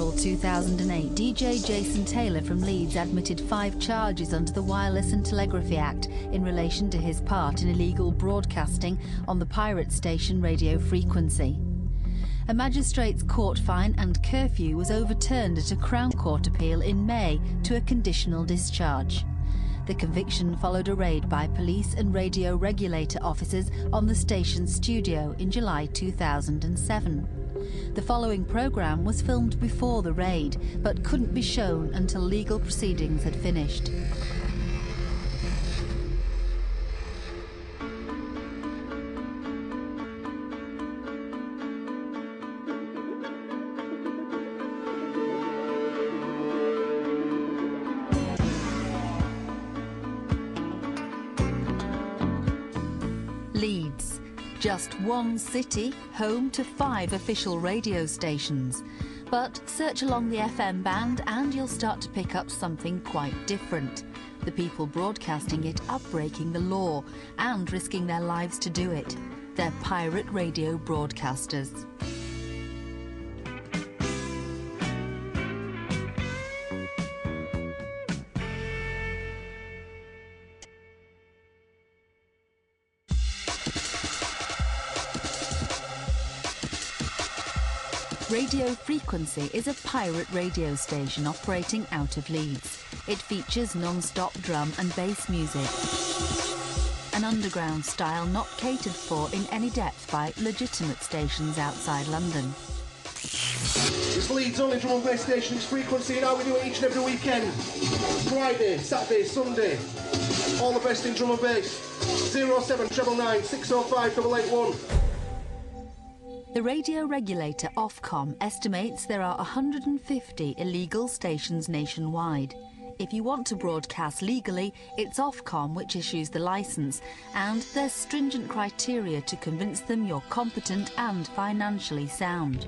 April 2008, DJ Jason Taylor from Leeds admitted 5 charges under the Wireless and Telegraphy Act in relation to his part in illegal broadcasting on the pirate station Radio Frequency. A magistrate's court fine and curfew was overturned at a Crown Court appeal in May to a conditional discharge. The conviction followed a raid by police and radio regulator officers on the station's studio in July 2007. The following programme was filmed before the raid, but couldn't be shown until legal proceedings had finished. Leeds, just one city, home to 5 official radio stations. But search along the FM band and you'll start to pick up something quite different. The people broadcasting it are breaking the law and risking their lives to do it. They're pirate radio broadcasters. Radio Frequency is a pirate radio station operating out of Leeds. It features non-stop drum and bass music. An underground style not catered for in any depth by legitimate stations outside London. It's Leeds' only drum and bass station. It's Frequency, and how we do it each and every weekend. Friday, Saturday, Sunday. All the best in drum and bass. 07999 605 881. The radio regulator Ofcom estimates there are 150 illegal stations nationwide. If you want to broadcast legally, it's Ofcom which issues the licence, and there's stringent criteria to convince them you're competent and financially sound.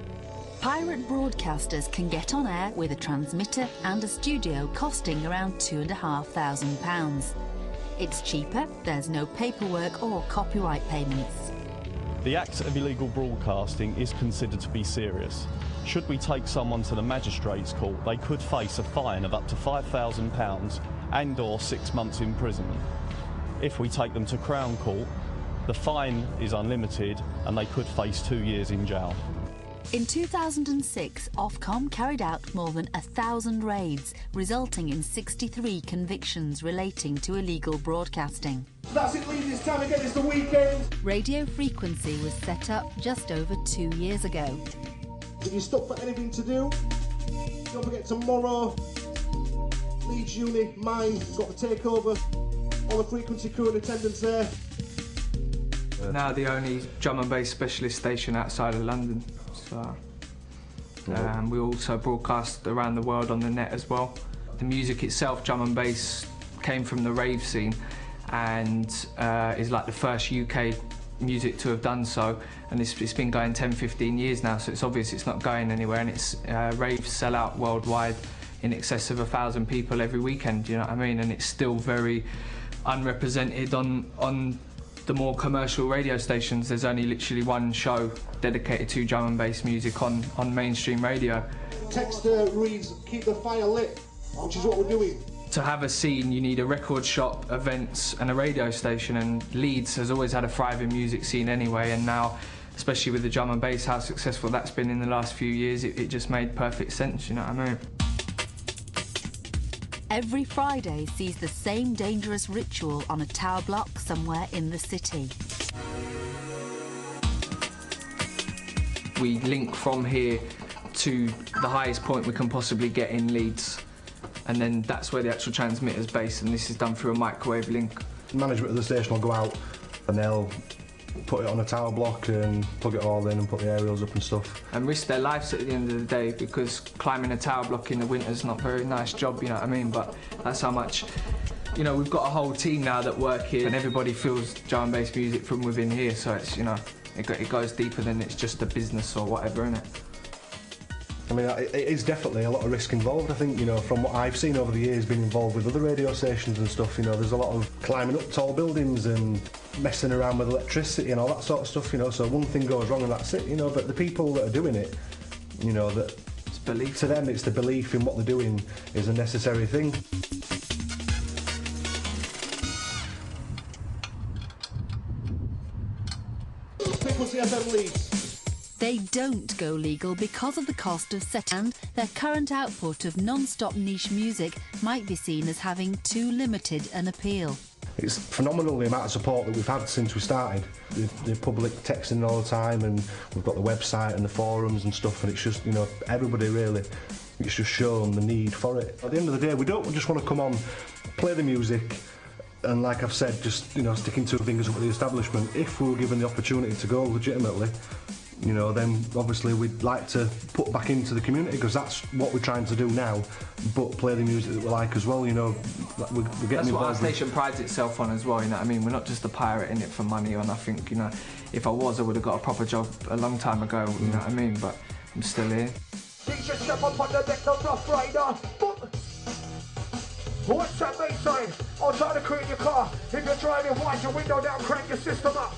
Pirate broadcasters can get on air with a transmitter and a studio costing around £2,500. It's cheaper, there's no paperwork or copyright payments. The act of illegal broadcasting is considered to be serious. Should we take someone to the magistrates' court, they could face a fine of up to £5,000 and or 6 months imprisonment. If we take them to Crown Court, the fine is unlimited and they could face 2 years in jail. In 2006, Ofcom carried out more than 1,000 raids, resulting in 63 convictions relating to illegal broadcasting. That's it, Leeds, it's time again, it's the weekend. Radio Frequency was set up just over 2 years ago. If you're stuck for anything to do, don't forget tomorrow, Leeds Uni, mine, got the takeover. All the Frequency crew in attendance there. Now the only drum and bass specialist station outside of London. So, we also broadcast around the world on the net as well. The music itself, drum and bass, came from the rave scene and is like the first UK music to have done so, and it's been going 10-15 years now, so it's obvious it's not going anywhere, and it's raves sell out worldwide in excess of 1,000 people every weekend, you know what I mean, and it's still very unrepresented on the more commercial radio stations. There's only literally one show dedicated to drum and bass music on mainstream radio. Text reads, keep the fire lit, which is what we're doing. To have a scene, you need a record shop, events and a radio station, and Leeds has always had a thriving music scene anyway, and now, especially with the drum and bass, how successful that's been in the last few years, it just made perfect sense, you know what I mean? Every Friday sees the same dangerous ritual on a tower block somewhere in the city. We link from here to the highest point we can possibly get in Leeds, and then that's where the actual transmitter's based, and this is done through a microwave link. Management of the station will go out and they'll put it on a tower block and plug it all in and put the aerials up and stuff. And risk their lives at the end of the day, because climbing a tower block in the winter's not a very nice job, you know what I mean? But that's how much, you know, we've got a whole team now that work here, and everybody feels drum and bass music from within here, so it's, you know, it goes deeper than it's just a business or whatever, innit? I mean, it is definitely a lot of risk involved. I think, you know, from what I've seen over the years, being involved with other radio stations and stuff, you know, there's a lot of climbing up tall buildings and messing around with electricity and all that sort of stuff, you know, so one thing goes wrong and that's it, you know, but the people that are doing it, you know, that belief. To them, it's the belief in what they're doing is a necessary thing. Frequency FM Leeds. They don't go legal because of the cost of setting, and their current output of non-stop niche music might be seen as having too limited an appeal. It's phenomenal the amount of support that we've had since we started. The public texting all the time, and we've got the website and the forums and stuff, and it's just, you know, everybody really, it's just shown the need for it. At the end of the day, we don't just want to come on, play the music, and like I've said, just, you know, sticking two fingers up at the establishment. If we were given the opportunity to go legitimately, you know, then obviously we'd like to put back into the community, because that's what we're trying to do now, but play the music that we like as well, you know. We're getting that's involved. what our station prides itself on as well, you know what I mean? We're not just a pirate in it for money, and I think, you know, if I was, I would have got a proper job a long time ago, you know what I mean? But I'm still here. DJ step up on the deck, no rough rider. What's that bass sign? I'll try to create your car. If you're driving, wind your window down, crank your system up.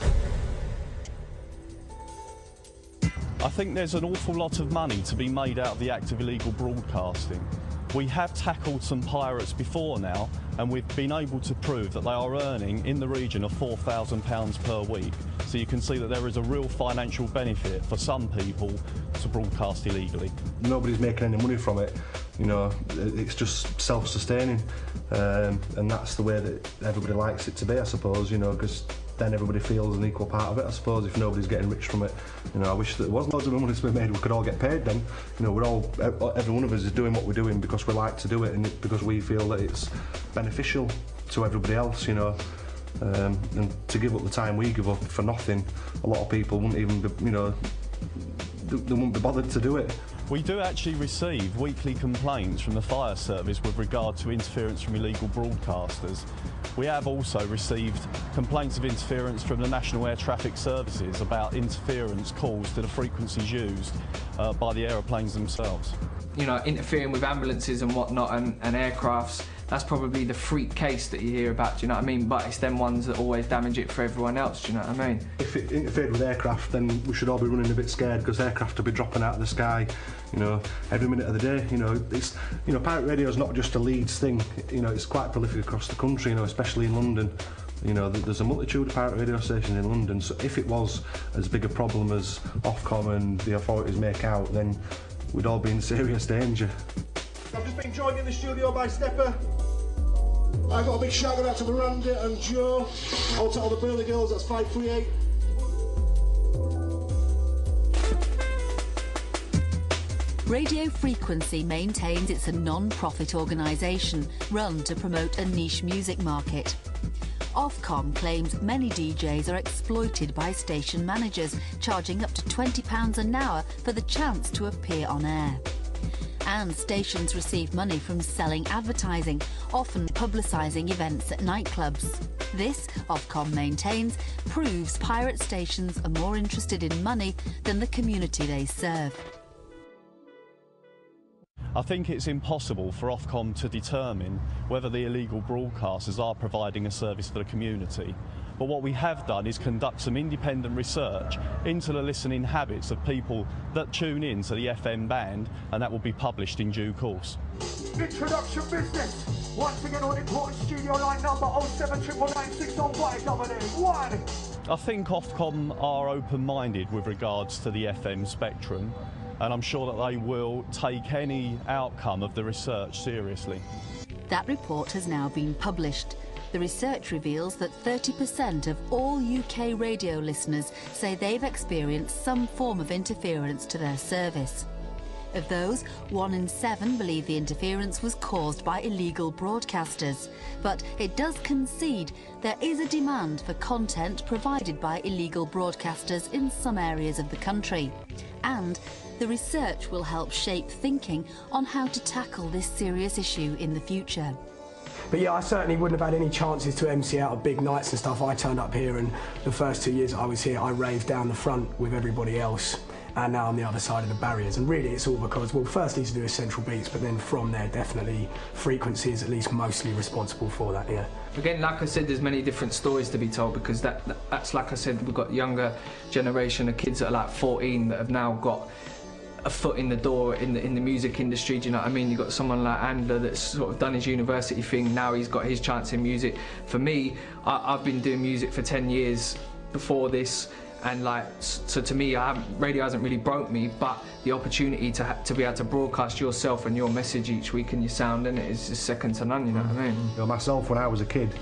I think there's an awful lot of money to be made out of the act of illegal broadcasting. We have tackled some pirates before now, and we've been able to prove that they are earning in the region of £4,000 per week. So you can see that there is a real financial benefit for some people to broadcast illegally. Nobody's making any money from it, you know, it's just self-sustaining, and that's the way that everybody likes it to be, I suppose, you know, because then everybody feels an equal part of it, I suppose, if nobody's getting rich from it. You know, I wish that there was loads of money to be made, we could all get paid then. You know, we're all, every one of us is doing what we're doing because we like to do it, and because we feel that it's beneficial to everybody else, you know. And to give up the time we give up for nothing, a lot of people wouldn't even be, you know, they wouldn't be bothered to do it. We do actually receive weekly complaints from the fire service with regard to interference from illegal broadcasters. We have also received complaints of interference from the National Air Traffic Services about interference caused to the frequencies used by the aeroplanes themselves. You know, interfering with ambulances and whatnot and aircrafts, that's probably the freak case that you hear about, do you know what I mean? But it's them ones that always damage it for everyone else, do you know what I mean? If it interfered with aircraft, then we should all be running a bit scared, because aircraft will be dropping out of the sky, you know, every minute of the day. You know, it's, you know, pirate radio is not just a Leeds thing, you know, it's quite prolific across the country, you know, especially in London. You know, there's a multitude of pirate radio stations in London, so if it was as big a problem as Ofcom and the authorities make out, then we'd all be in serious danger. I've just been joined in the studio by Stepper. I've got a big shout out to Miranda and Joe. Out to all the Burley girls, that's 538. Radio Frequency maintains it's a non-profit organisation run to promote a niche music market. Ofcom claims many DJs are exploited by station managers, charging up to £20 an hour for the chance to appear on air. And stations receive money from selling advertising, often publicising events at nightclubs. This, Ofcom maintains, proves pirate stations are more interested in money than the community they serve. I think it's impossible for Ofcom to determine whether the illegal broadcasters are providing a service for the community. But what we have done is conduct some independent research into the listening habits of people that tune in to the FM band, and that will be published in due course. Introduction business. Once again on important studio line number 079996151. I think Ofcom are open-minded with regards to the FM spectrum, and I'm sure that they will take any outcome of the research seriously. That report has now been published. The research reveals that 30% of all UK radio listeners say they've experienced some form of interference to their service. Of those, 1 in 7 believe the interference was caused by illegal broadcasters. But it does concede there is a demand for content provided by illegal broadcasters in some areas of the country. And the research will help shape thinking on how to tackle this serious issue in the future. But yeah, I certainly wouldn't have had any chances to MC out of big nights and stuff. I turned up here, and the first 2 years I was here, I raved down the front with everybody else, and now I'm the other side of the barriers. And really it's all because, well, firstly to do with Central Beats, but then from there definitely Frequency is at least mostly responsible for that, yeah. Again, like I said, there's many different stories to be told, because that's like I said, we've got younger generation of kids that are like 14 that have now got a foot in the door in the music industry. Do you know what I mean? You've got someone like Andler that's sort of done his university thing. Now he's got his chance in music. For me, I've been doing music for 10 years before this, and like, so to me, radio hasn't really broke me, but the opportunity to be able to broadcast yourself and your message each week and your sound in it is just second to none. You know what I mean? You know, myself, when I was a kid,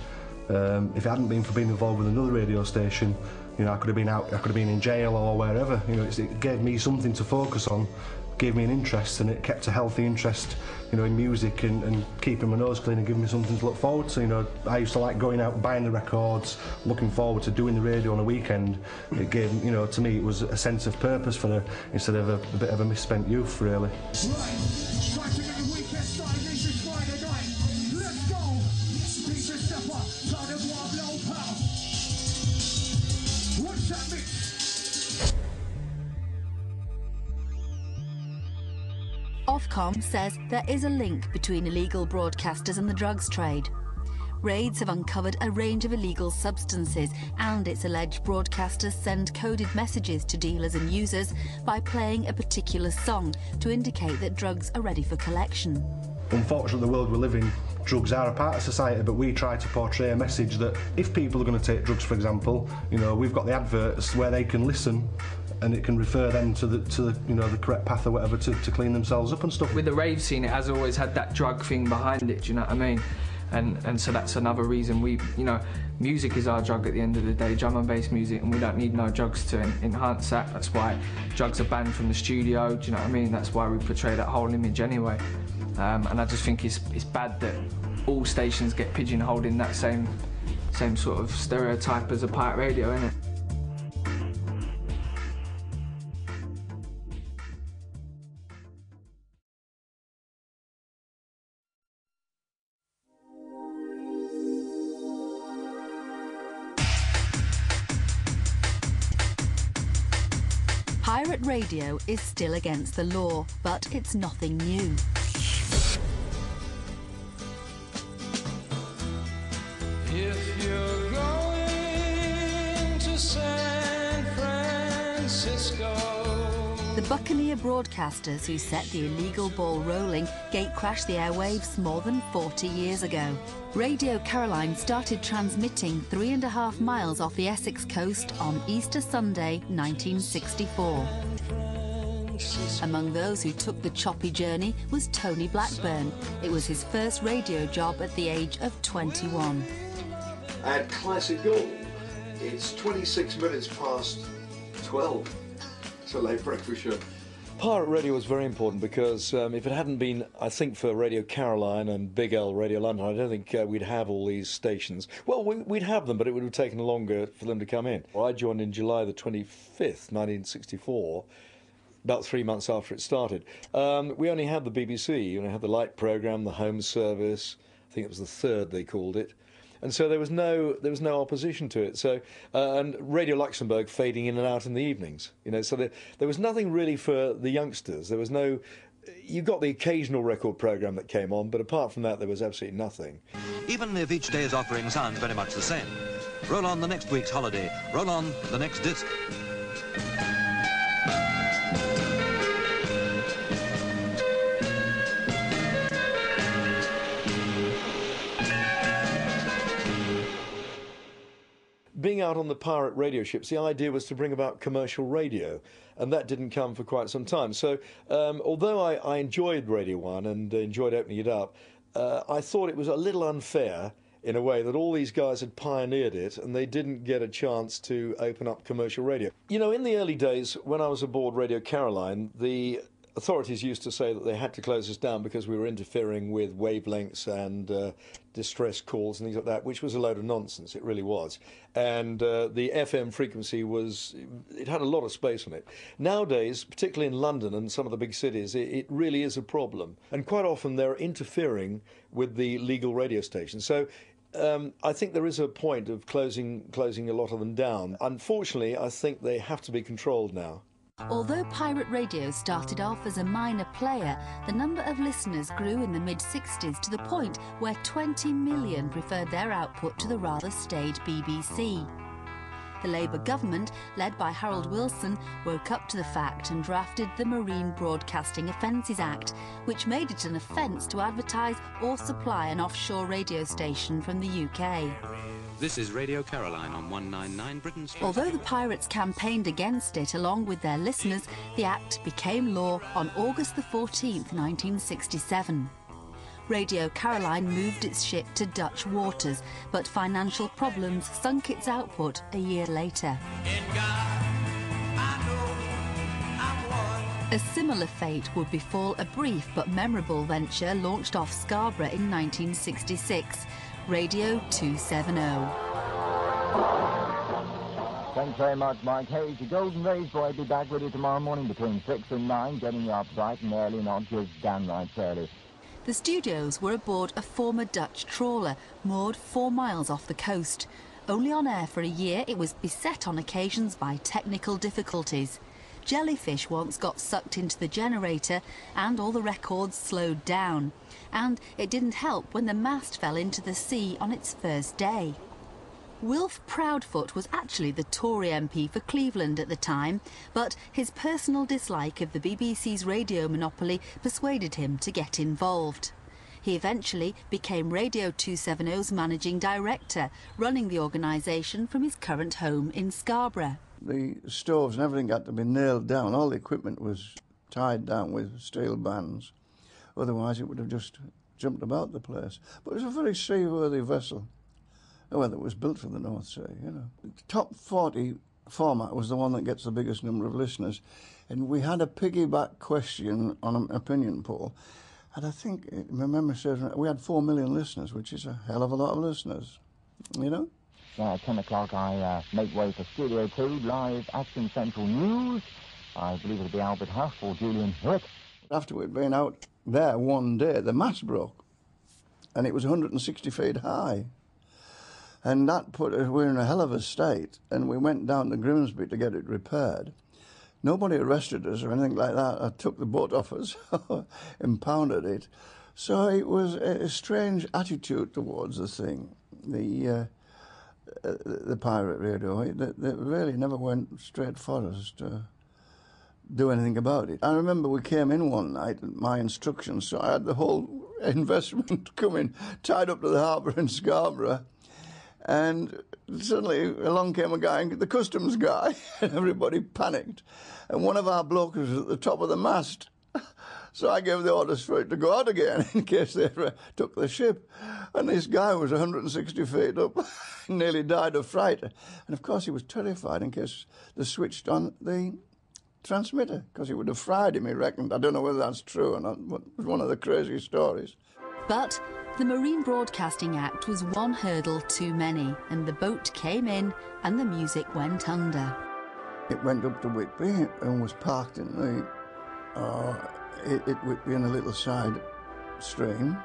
if it hadn't been for being involved with another radio station, you know, I could have been out, I could have been in jail or wherever. You know, it gave me something to focus on, gave me an interest, and it kept a healthy interest, you know, in music and keeping my nose clean and giving me something to look forward to. You know, I used to like going out, buying the records, looking forward to doing the radio on a weekend. It gave, you know, to me, it was a sense of purpose for instead of a bit of a misspent youth, really. Ofcom says there is a link between illegal broadcasters and the drugs trade. Raids have uncovered a range of illegal substances, and it's alleged broadcasters send coded messages to dealers and users by playing a particular song to indicate that drugs are ready for collection. Unfortunately, the world we live in, drugs are a part of society, but we try to portray a message that if people are going to take drugs, for example, you know, we've got the adverts where they can listen, and it can refer them to the you know, the correct path or whatever to clean themselves up and stuff. With the rave scene, it has always had that drug thing behind it. Do you know what I mean? And so that's another reason you know, music is our drug at the end of the day, drum and bass music, and we don't need no drugs to enhance that. That's why drugs are banned from the studio. Do you know what I mean? That's why we portray that whole image anyway. And I just think it's bad that all stations get pigeonholed in that same sort of stereotype as a pirate radio, innit? Pirate radio is still against the law, but it's nothing new. If you're going to San Francisco. The Buccaneer broadcasters who set the illegal ball rolling gatecrashed the airwaves more than 40 years ago. Radio Caroline started transmitting 3.5 miles off the Essex coast on Easter Sunday 1964. Among those who took the choppy journey was Tony Blackburn. It was his first radio job at the age of 21. At Classic Gold, it's 26 minutes past 12. It's a late breakfast show. Pirate radio was very important because if it hadn't been, I think, for Radio Caroline and Big L Radio London, I don't think we'd have all these stations. Well, we'd have them, but it would have taken longer for them to come in. Well, I joined in July the 25th, 1964, about 3 months after it started. We only had the BBC, you know, had the light programme, the home service, I think it was the third they called it. And so there was no opposition to it. So and Radio Luxembourg fading in and out in the evenings. You know, so there was nothing really for the youngsters. There was no. You got the occasional record programme that came on, but apart from that, there was absolutely nothing. Even if each day's offering sounds very much the same, roll on the next week's holiday. Roll on the next disc. Being out on the pirate radio ships, the idea was to bring about commercial radio, and that didn't come for quite some time. So although I enjoyed Radio 1 and enjoyed opening it up, I thought it was a little unfair in a way that all these guys had pioneered it and they didn't get a chance to open up commercial radio. You know, in the early days when I was aboard Radio Caroline, the authorities used to say that they had to close us down because we were interfering with wavelengths and distress calls and things like that, which was a load of nonsense. It really was. And the FM frequency it had a lot of space on it. Nowadays, particularly in London and some of the big cities, it really is a problem. And quite often they're interfering with the legal radio stations. So I think there is a point of closing a lot of them down. Unfortunately, I think they have to be controlled now. Although pirate radio started off as a minor player, the number of listeners grew in the mid-60s to the point where 20 million preferred their output to the rather staid BBC. the Labour government, led by Harold Wilson, woke up to the fact and drafted the Marine Broadcasting Offences Act, which made it an offence to advertise or supply an offshore radio station from the UK. This is Radio Caroline on 199 Britain's... Although the pirates campaigned against it along with their listeners, the Act became law on August the 14th, 1967. Radio Caroline moved its ship to Dutch waters, but financial problems sunk its output a year later. A similar fate would befall a brief but memorable venture launched off Scarborough in 1966, Radio 270. Thanks very much, Mike Hayes. The Golden Race Boy will be back with you tomorrow morning between 6 and 9, getting you up bright and early, not just downright early. The studios were aboard a former Dutch trawler, moored 4 miles off the coast. Only on air for a year, it was beset on occasions by technical difficulties. Jellyfish once got sucked into the generator and all the records slowed down. And it didn't help when the mast fell into the sea on its first day. Wilf Proudfoot was actually the Tory MP for Cleveland at the time, but his personal dislike of the BBC's radio monopoly persuaded him to get involved. He eventually became Radio 270's managing director, running the organisation from his current home in Scarborough. The stoves and everything had to be nailed down. All the equipment was tied down with steel bands. Otherwise it would have just jumped about the place. But it was a very seaworthy vessel. Well, it was built for the North Sea, you know. The top 40 format was the one that gets the biggest number of listeners. And we had a piggyback question on an opinion poll. And I think, my memory serves, we had 4 million listeners, which is a hell of a lot of listeners, you know? At 10 o'clock, I make way for Studio 2, live Action Central News. I believe it'll be Albert Huff or Julian Hewitt. After we'd been out there one day, the mast broke. And it was 160 feet high. And that put us, we were in a hell of a state, and we went down to Grimsby to get it repaired. Nobody arrested us or anything like that. I took the boat off us, impounded it. So it was a strange attitude towards the thing, the pirate radio. It really never went straight for us to do anything about it. I remember we came in one night at my instructions, so I had the whole investment coming, tied up to the harbour in Scarborough. And suddenly along came a guy, the customs guy, and everybody panicked. And one of our blokes was at the top of the mast. So I gave the orders for it to go out again in case they took the ship. And this guy was 160 feet up, nearly died of fright. And of course he was terrified in case they switched on the transmitter, because it would have fried him, he reckoned. I don't know whether that's true or not, but it was one of the crazy stories. But the Marine Broadcasting Act was one hurdle too many, and the boat came in and the music went under. It went up to Whitby and was parked in the Whitby in a little side stream.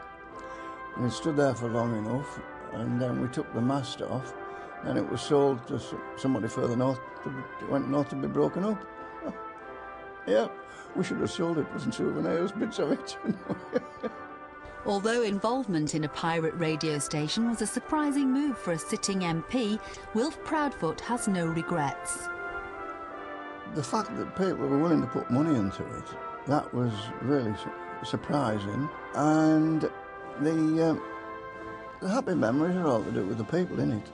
And it stood there for long enough, and then we took the mast off, and it was sold to somebody further north. It went north to be broken up. Yeah, we should have sold it as souvenirs, bits of it. Although involvement in a pirate radio station was a surprising move for a sitting MP, Wilf Proudfoot has no regrets. The fact that people were willing to put money into it, that was really surprising. And the happy memories are all to do with the people in it.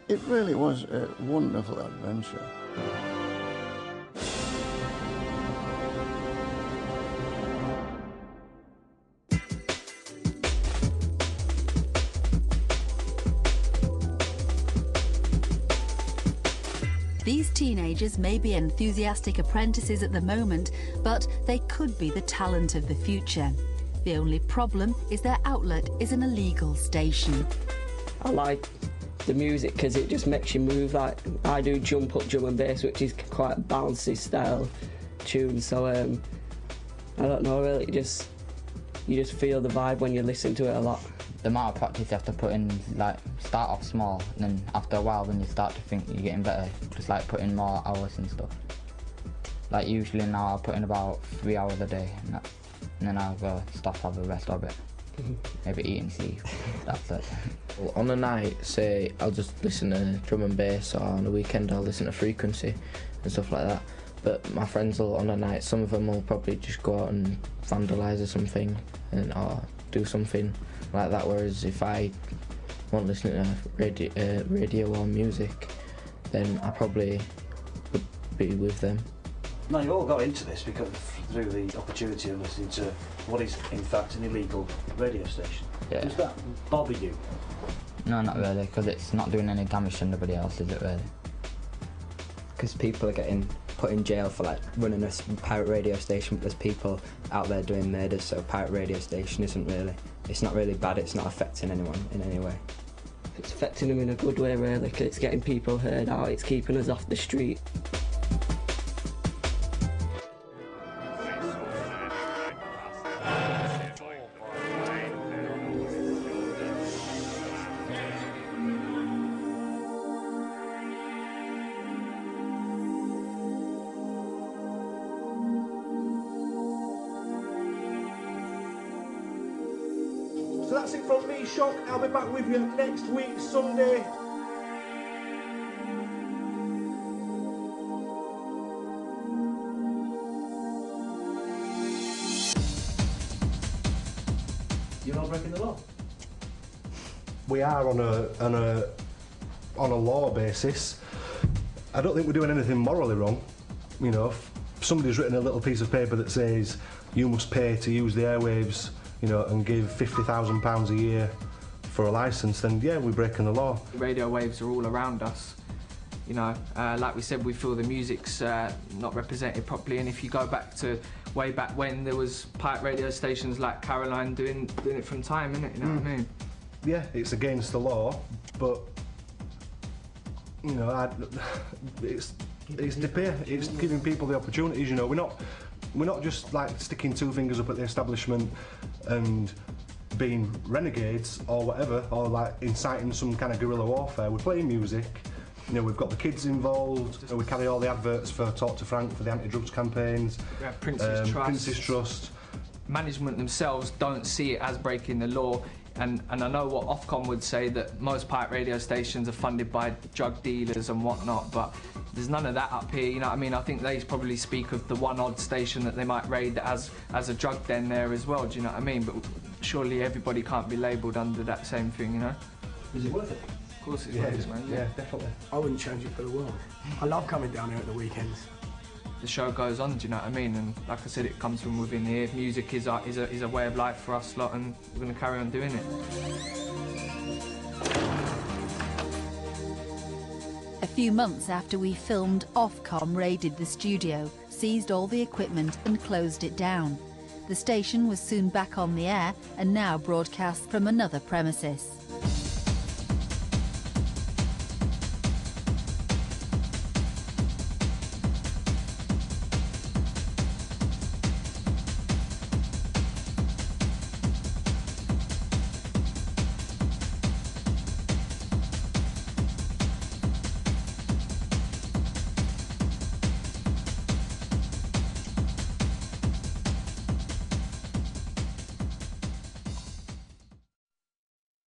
It really was a wonderful adventure. These teenagers may be enthusiastic apprentices at the moment, but they could be the talent of the future. The only problem is their outlet is an illegal station. I like the music because it just makes you move. Like I do jump up drum and bass, which is quite a bouncy style tune. So I don't know, really, you just feel the vibe when you listen to it a lot. The amount of practice you have to put in, like, start off small, and then after a while, when you start to think you're getting better, just like put in more hours and stuff. Like usually now I put in about 3 hours a day, and then I'll go stop, have a rest of it. maybe eating sleep. That's it. Well, on a night, say, I'll just listen to drum and bass, or on a weekend I'll listen to Frequency and stuff like that. But my friends will, on a night, some of them will probably just go out and vandalise or something, or do something like that, whereas if I want to listen to radio or music, then I probably would be with them. Now, you all got into this because through the opportunity of listening to what is in fact an illegal radio station. Yeah. Does that bother you? No, not really, because it's not doing any damage to anybody else, is it really? Because people are getting put in jail for like running a pirate radio station, but there's people out there doing murders, so pirate radio station it's not really bad, it's not affecting anyone in any way. It's affecting them in a good way really, 'cause it's getting people heard out, it's keeping us off the street. So that's it from me, Shock. I'll be back with you next week, Sunday. You're not breaking the law? We are on a law basis. I don't think we're doing anything morally wrong. You know, if somebody's written a little piece of paper that says you must pay to use the airwaves, you know, and give £50,000 a year for a licence, then yeah, we're breaking the law. Radio waves are all around us. You know, like we said, we feel the music's not represented properly, and if you go back to way back when, there was pirate radio stations like Caroline doing it from time, innit? You know what I mean? Yeah, it's against the law, but you know, it's giving people the opportunities. You know, we're not just like sticking two fingers up at the establishment and being renegades or whatever, or like inciting some kind of guerrilla warfare. We're playing music. You know, we've got the kids involved. You know, we carry all the adverts for Talk to Frank, for the anti-drugs campaigns. We have Prince's Trust. Prince's Trust. Management themselves don't see it as breaking the law, and I know what Ofcom would say, that most pirate radio stations are funded by drug dealers and whatnot, but there's none of that up here, you know what I mean? I think they probably speak of the one odd station that they might raid that has a drug den there as well, do you know what I mean? But surely everybody can't be labelled under that same thing, you know? Is it worth it? Of course it's worth it, man. Yeah, definitely. I wouldn't change it for the world. I love coming down here at the weekends. The show goes on, do you know what I mean? And like I said, it comes from within here. Music is a way of life for us lot, and we're going to carry on doing it. A few months after we filmed, Ofcom raided the studio, seized all the equipment and closed it down. The station was soon back on the air and now broadcasts from another premises.